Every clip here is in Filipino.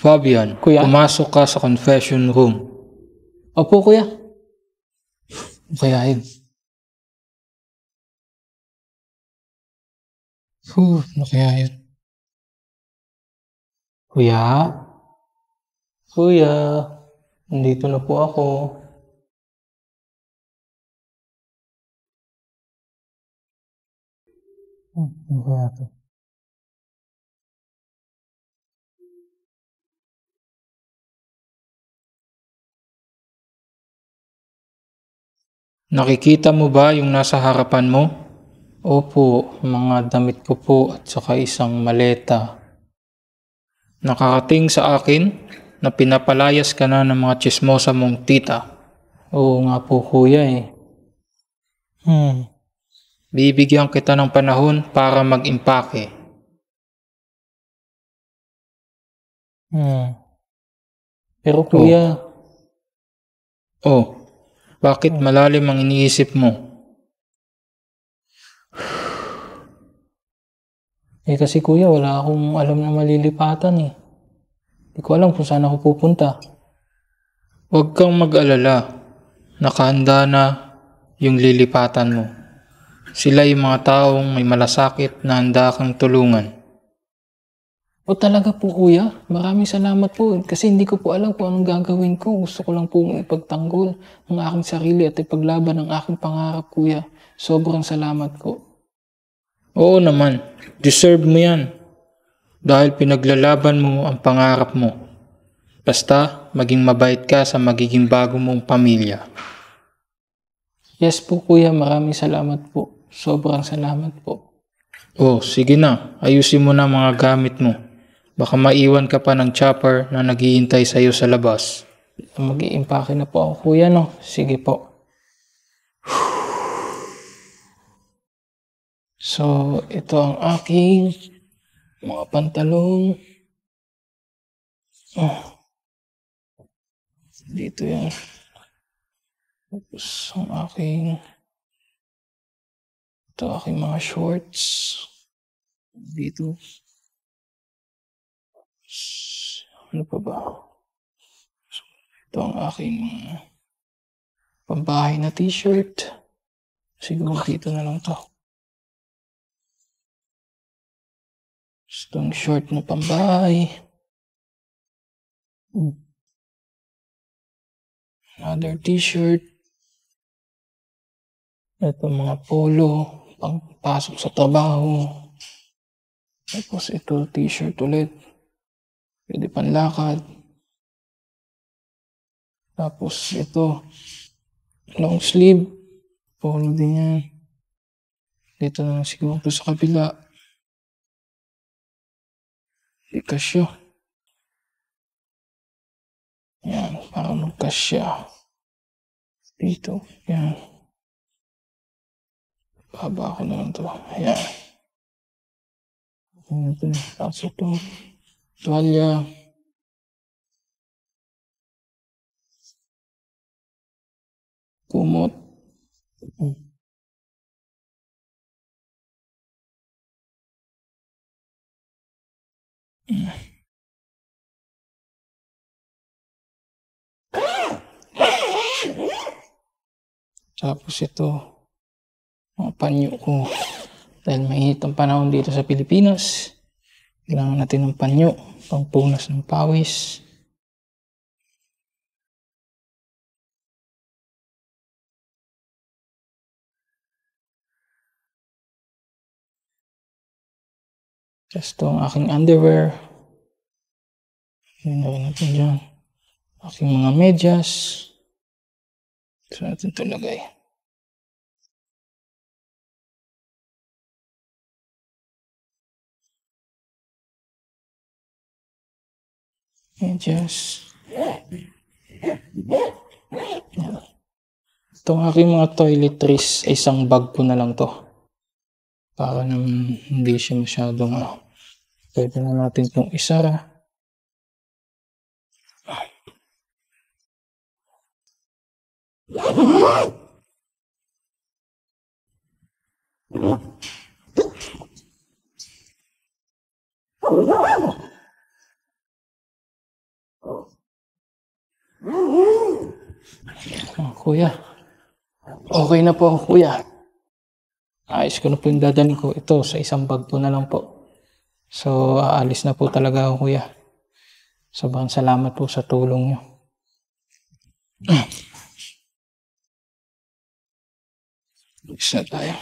Fabian, Kuya? pumasok ka sa confession room. Opo, kuya. Kaya yun. Ano kaya yun? Kuya? Kuya? Nandito na po ako. Ano kaya to? Nakikita mo ba yung nasa harapan mo? Opo, mga damit ko po at saka isang maleta. Nakakating sa akin na pinapalayas ka na ng mga chismosa mong tita. Oo nga po, kuya eh. Bibigyan kita ng panahon para mag-impake. Pero kuya, Oh, bakit malalim ang iniisip mo? kasi kuya, wala akong alam na malilipatan eh. Hindi ko alam kung saan ako pupunta. Huwag kang mag-alala. Nakahanda na yung lilipatan mo. Sila yung mga taong may malasakit na handa kang tulungan. O talaga po kuya, maraming salamat po kasi hindi ko po alam kung anong gagawin ko. Gusto ko lang po ipagtanggol ang aking sarili at ipaglaban ang aking pangarap kuya. Sobrang salamat po. Oo naman, deserve mo yan. Dahil pinaglalaban mo ang pangarap mo. Basta maging mabait ka sa magiging bago mong pamilya. Yes po kuya, maraming salamat po. Sobrang salamat po. Oh, sige na. Ayusin mo na mga gamit mo. Baka maiwan ka pa ng chopper na naghihintay sa'yo sa labas. Mag-iimpake na po ako kuya no. Sige po. So, ito ang aking mga pantalon. Dito yan. Tapos ang aking mga shorts. Dito. Ano pa ba? So, ito ang aking pambahay na t-shirt. Siguro dito na lang to. Itong short na pambahay. Another t-shirt. Ito mga polo. Pangpasok sa trabaho. Tapos ito t-shirt ulit. Pwede panlakad. Tapos ito long sleeve. Polo din yan. Dito na lang siguro ito sa kabila. Di kasya. Yan, para magkasya. Dito, yan. Baba ko na lang ito. Ayan. Ito, tapos ito. Tuwalya. Kumot. Tapos ito, mga panyo ko. Dahil mainit ang panahon dito sa Pilipinas, kailangan natin ng panyo, pangpunas ng pawis. Tapos ito ang aking underwear. Yun na rin natin dyan. Aking mga medyas. Saan natin ito lagay? Medyas. Itong aking mga toiletries, isang bag ko na lang to. Para naman hindi siya masyadong pwede na natin itong isara. Kuya, okay na po ako, kuya. Ayos ko na po yung dadalhin ko. Ito, sa isang bag po na lang po. So, aalis na po talaga ako, kuya. Sobrang salamat po sa tulong nyo. Isa tayo.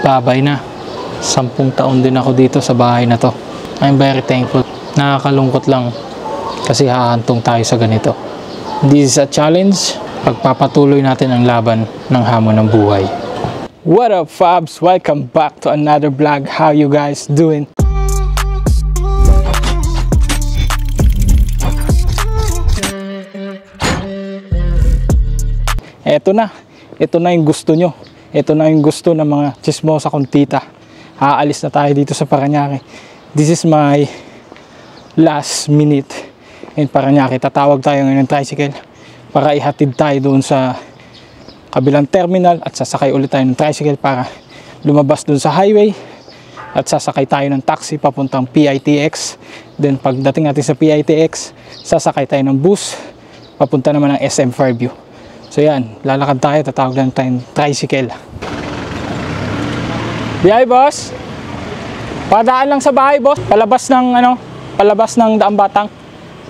Babay na. 10 taon din ako dito sa bahay na to. I'm very thankful. Nakakalungkot lang kasi hahantong tayo sa ganito. This is a challenge. Pagpapatuloy natin ang laban ng hamon ng buhay. What up, Fabs? Welcome back to another vlog. How you guys doing? Eto na. Ito na yung gusto nyo. Ito na yung gusto ng mga chismosa kong tita. Aalis na tayo dito sa Parañaque. This is my last minute in Parañaque. Tatawag tayo ngayon ng tricycle para ihatid tayo doon sa kabilang terminal at sasakay ulit tayo ng tricycle para lumabas doon sa highway at sasakay tayo ng taxi papuntang PITX. Then pagdating natin sa PITX, sasakay tayo ng bus papunta naman ng SM Fairview. So yan, lalakad tayo, tatawag lang tayo ng tricycle. Biyahe, boss. Padaan lang sa bahay, boss. Palabas ng palabas ng Daang Batang.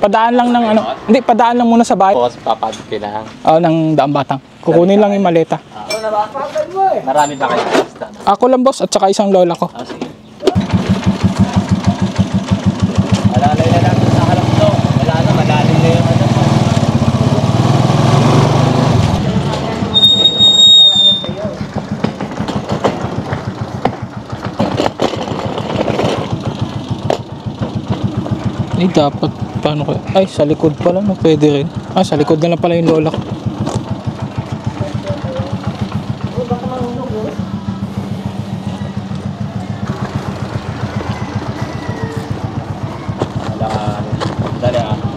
Padaan lang ng hindi, padaan lang muna sa bahay. Boss, papadot lang. Ng Daang Batang. Kukunin lang yung maleta. Marami ba kayo basta? Ako lang, boss, at saka isang lola ko. Sige. Malalay na lang sa harap to. Wala na, malalim na yung Dapat, paano ko? Ay, sa likod pala, no? Pwede rin. Sa likod na lang pala yung lola ko.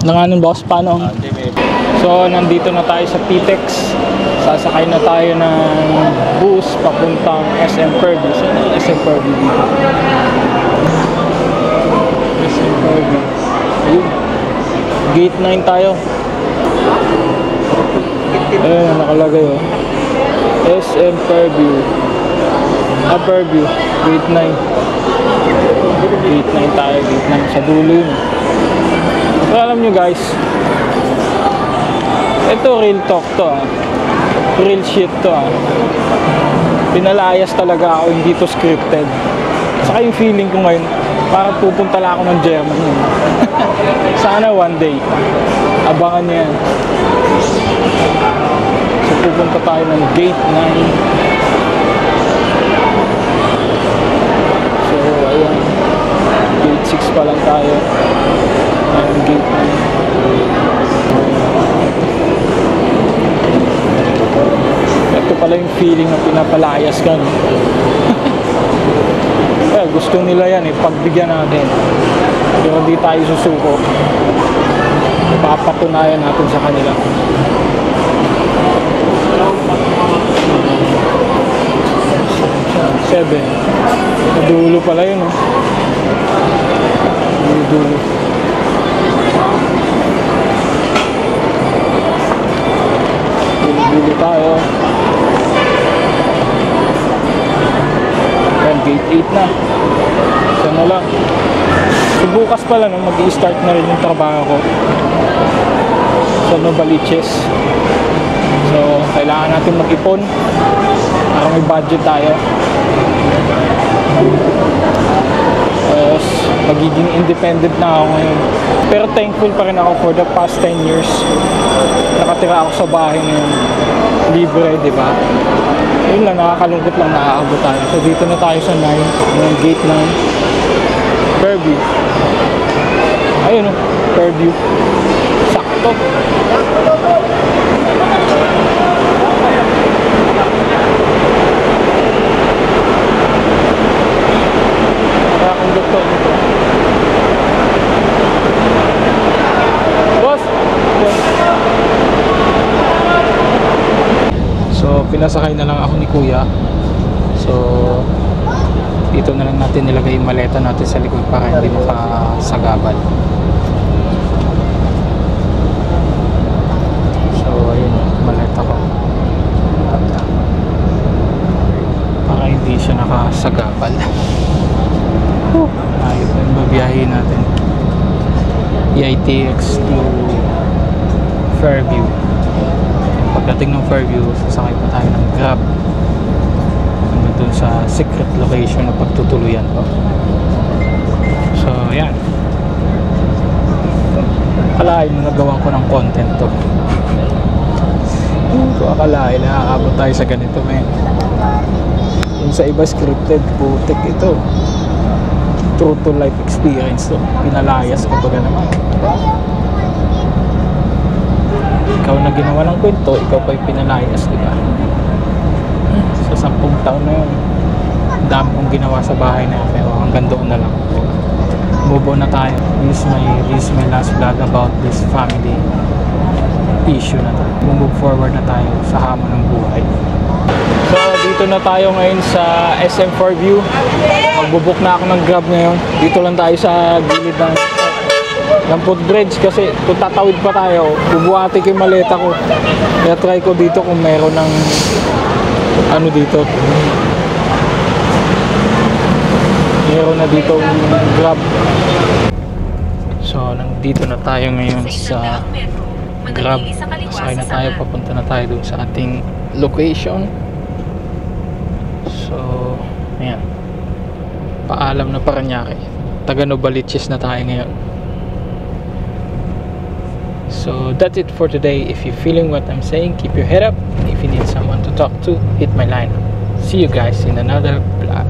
Nanganon, boss, paano? So, nandito na tayo sa PTEX. Sasakay na tayo ng bus papuntang SM Fairview. Saan yung SM Fairview dito? SM Fairview. Ayun. Gate 9 tayo. Ayun, nakalagay oh. SM Fairview. Fairview. Gate 9. Gate 9 tayo. Gate 9 sa dulo yun. So, alam nyo guys, ito real talk to real shit to Pinalayas talaga ako, hindi to scripted. Saka yung feeling ko ngayon, parang pupunta lang ako ng Germany. Sana one day. Abangan niya yan. So pupunta tayo ng Gate 9. So ayan, Gate 6 pa lang tayo. Ayan, Gate 9. Ito pala yung feeling na pinapalayas ka, no? Well, gusto nila yan pagbigyan natin, pero di tayo susuko. Papatunayan natin sa kanila. 7 dulo pala yun, no? Dulo. Dulo tayo. Gate 8 na. So na lang. So bukas pala no, mag-i-start na rin yung trabaho ko sa Novaliches. So kailangan natin mag-ipon para may budget tayo. Tapos magiging independent na ako ngayon. Pero thankful pa rin ako for the past 10 years. Nakatira ako sa bahay ngayon. Libre, di ba? Yun lang, nakakalungkot lang, naaabot tayo. So dito na tayo sa 9, yung gate 9, Fairview. Ayun o, Fairview. to. Doktor dito. Boss! So, pinasakay na lang ako ni Kuya. So, dito na lang natin nilagay yung maleta natin sa likod para hindi makasagabal. So, ayun yung maleta ko. Para hindi siya nakasagabal. Ayun na yung babiyahin natin. EITX to Fairview. Pagdating ng Fairview, sasakay pa tayo ng Grab hanggang dun sa secret location na pagtutuluyan ko. So, ayan. Akalain mo nagawa ko ng content to. So, akalain na aabot tayo sa ganito, men. Yung sa iba scripted, putik ito. True to life experience to. Pinalayas ko baga naman. Ikaw na ginawa ng kwento, ikaw pa yung pinalayas, di ba? Sa 10 taon na yun, ang dami kong ginawa sa bahay na yun, pero hanggang doon na lang. Move on na tayo. This is my last vlog about this family issue na to. Move forward na tayo sa hamon ng buhay. So, dito na tayo ngayon sa SM Fairview. Magbubuk na ako ng Grab ngayon. Dito lang tayo sa gilid ng footbridge kasi kung tatawid pa tayo, bubuhati ko yung maleta ko. Kaya try ko dito kung meron ng ano dito. Meron na dito Grab. So, nandito na tayo ngayon sa Grab. Sakay na tayo, papunta na tayo doon sa ating location. So, ayan. Paalam na Paranaque. Taga Novaliches na tayo ngayon. So, that's it for today. If you're feeling what I'm saying, keep your head up. If you need someone to talk to, hit my line. See you guys in another vlog.